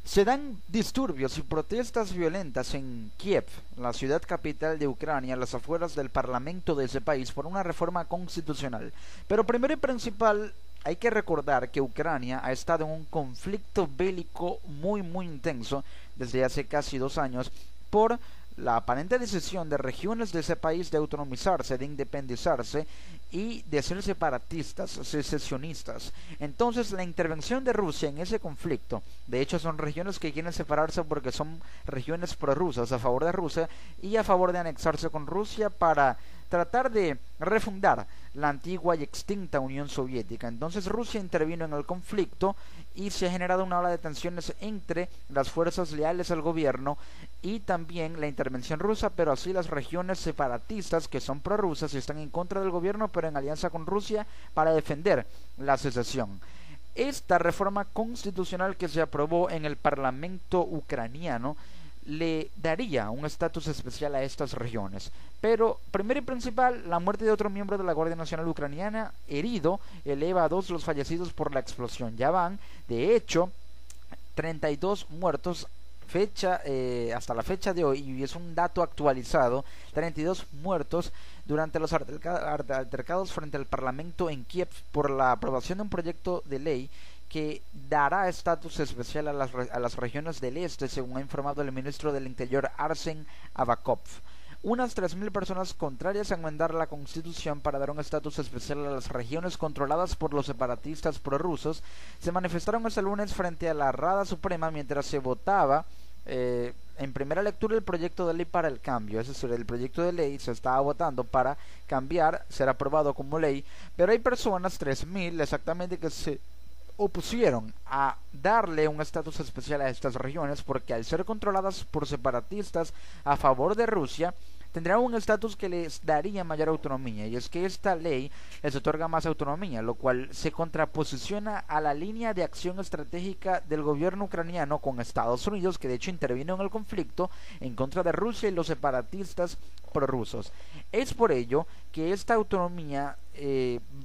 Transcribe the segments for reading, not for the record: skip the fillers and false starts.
Se dan disturbios y protestas violentas en Kiev, la ciudad capital de Ucrania, a las afueras del parlamento de ese país, por una reforma constitucional. Pero primero y principal, hay que recordar que Ucrania ha estado en un conflicto bélico muy intenso desde hace casi 2 años por la aparente decisión de regiones de ese país de autonomizarse, de independizarse y de ser separatistas, secesionistas. Entonces la intervención de Rusia en ese conflicto, de hecho son regiones que quieren separarse porque son regiones prorrusas, a favor de Rusia y a favor de anexarse con Rusia para tratar de refundar la antigua y extinta Unión Soviética. Entonces Rusia intervino en el conflicto y se ha generado una ola de tensiones entre las fuerzas leales al gobierno y también la intervención rusa, pero así las regiones separatistas que son prorrusas y están en contra del gobierno pero en alianza con Rusia para defender la secesión. Esta reforma constitucional que se aprobó en el parlamento ucraniano le daría un estatus especial a estas regiones. Pero, primero y principal, la muerte de otro miembro de la Guardia Nacional Ucraniana herido eleva a 2 los fallecidos por la explosión. Ya van, de hecho, 32 muertos hasta la fecha de hoy, y es un dato actualizado, 32 muertos durante los altercados frente al Parlamento en Kiev por la aprobación de un proyecto de ley que dará estatus especial a las regiones del este, según ha informado el ministro del Interior Arsen Avakov. Unas 3.000 personas contrarias a enmendar la constitución para dar un estatus especial a las regiones controladas por los separatistas prorrusos se manifestaron este lunes frente a la Rada Suprema mientras se votaba en primera lectura el proyecto de ley para el cambio. Es decir, el proyecto de ley se estaba votando para cambiar, ser aprobado como ley, pero hay personas, 3.000 exactamente, que se opusieron a darle un estatus especial a estas regiones porque al ser controladas por separatistas a favor de Rusia tendrán un estatus que les daría mayor autonomía, y es que esta ley les otorga más autonomía, lo cual se contraposiciona a la línea de acción estratégica del gobierno ucraniano con Estados Unidos, que de hecho intervino en el conflicto en contra de Rusia y los separatistas prorrusos. Es por ello que esta autonomía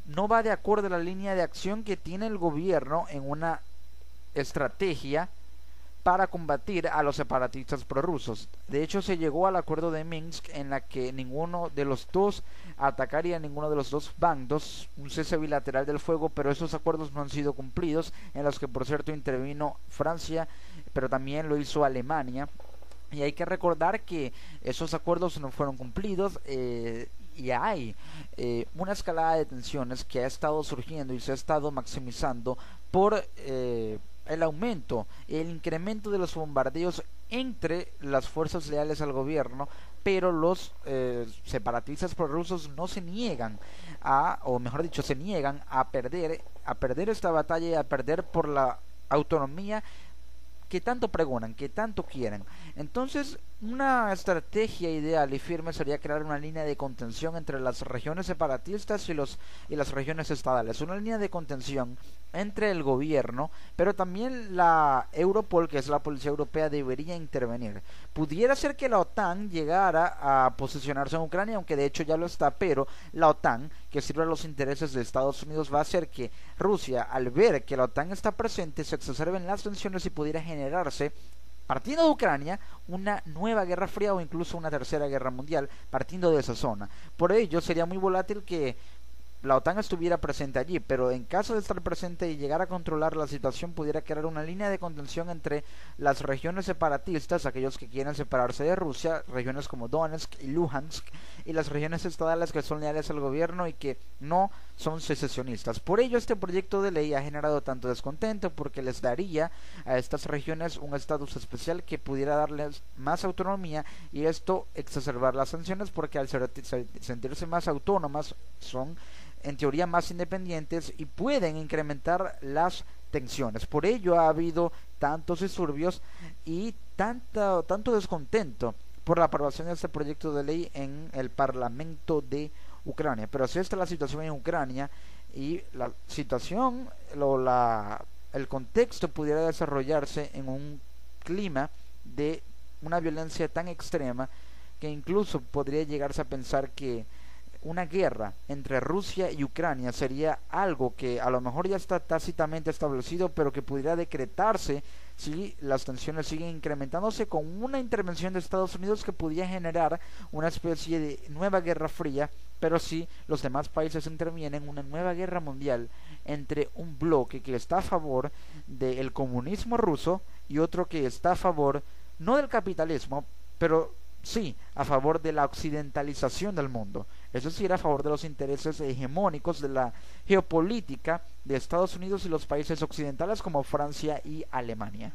no va de acuerdo a la línea de acción que tiene el gobierno en una estrategia para combatir a los separatistas prorrusos. De hecho, se llegó al acuerdo de Minsk en la que ninguno de los dos atacaría a ninguno de los dos bandos, un cese bilateral del fuego, pero esos acuerdos no han sido cumplidos, en los que por cierto intervino Francia, pero también lo hizo Alemania. Y hay que recordar que esos acuerdos no fueron cumplidos, y hay una escalada de tensiones que ha estado surgiendo y se ha estado maximizando por el aumento, el incremento de los bombardeos entre las fuerzas leales al gobierno, pero los separatistas prorrusos no se niegan o mejor dicho, se niegan a perder esta batalla y a perder por la autonomía que tanto pregonan, que tanto quieren. Entonces, una estrategia ideal y firme sería crear una línea de contención entre las regiones separatistas y las regiones estadales. Una línea de contención entre el gobierno, pero también la Europol, que es la policía europea, debería intervenir. Pudiera ser que la OTAN llegara a posicionarse en Ucrania, aunque de hecho ya lo está, pero la OTAN, que sirve a los intereses de Estados Unidos, va a hacer que Rusia, al ver que la OTAN está presente, se exacerben las tensiones y pudiera generarse, partiendo de Ucrania, una nueva guerra fría o incluso una tercera guerra mundial, partiendo de esa zona. Por ello sería muy volátil que la OTAN estuviera presente allí, pero en caso de estar presente y llegar a controlar la situación, pudiera crear una línea de contención entre las regiones separatistas, aquellos que quieren separarse de Rusia, regiones como Donetsk y Luhansk, y las regiones estadales que son leales al gobierno y que no son secesionistas. Por ello, este proyecto de ley ha generado tanto descontento porque les daría a estas regiones un estatus especial que pudiera darles más autonomía, y esto exacerbar las sanciones porque al sentirse más autónomas son en teoría más independientes y pueden incrementar las tensiones. Por ello ha habido tantos disturbios y tanto descontento por la aprobación de este proyecto de ley en el Parlamento de Ucrania. Pero así está la situación en Ucrania, y la situación, el contexto pudiera desarrollarse en un clima de una violencia tan extrema que incluso podría llegarse a pensar que una guerra entre Rusia y Ucrania sería algo que a lo mejor ya está tácitamente establecido, pero que pudiera decretarse si las tensiones siguen incrementándose, con una intervención de Estados Unidos que pudiera generar una especie de nueva guerra fría, pero si los demás países intervienen, una nueva guerra mundial entre un bloque que está a favor del comunismo ruso y otro que está a favor no del capitalismo, pero sí a favor de la occidentalización del mundo, es decir, a favor de los intereses hegemónicos de la geopolítica de Estados Unidos y los países occidentales como Francia y Alemania.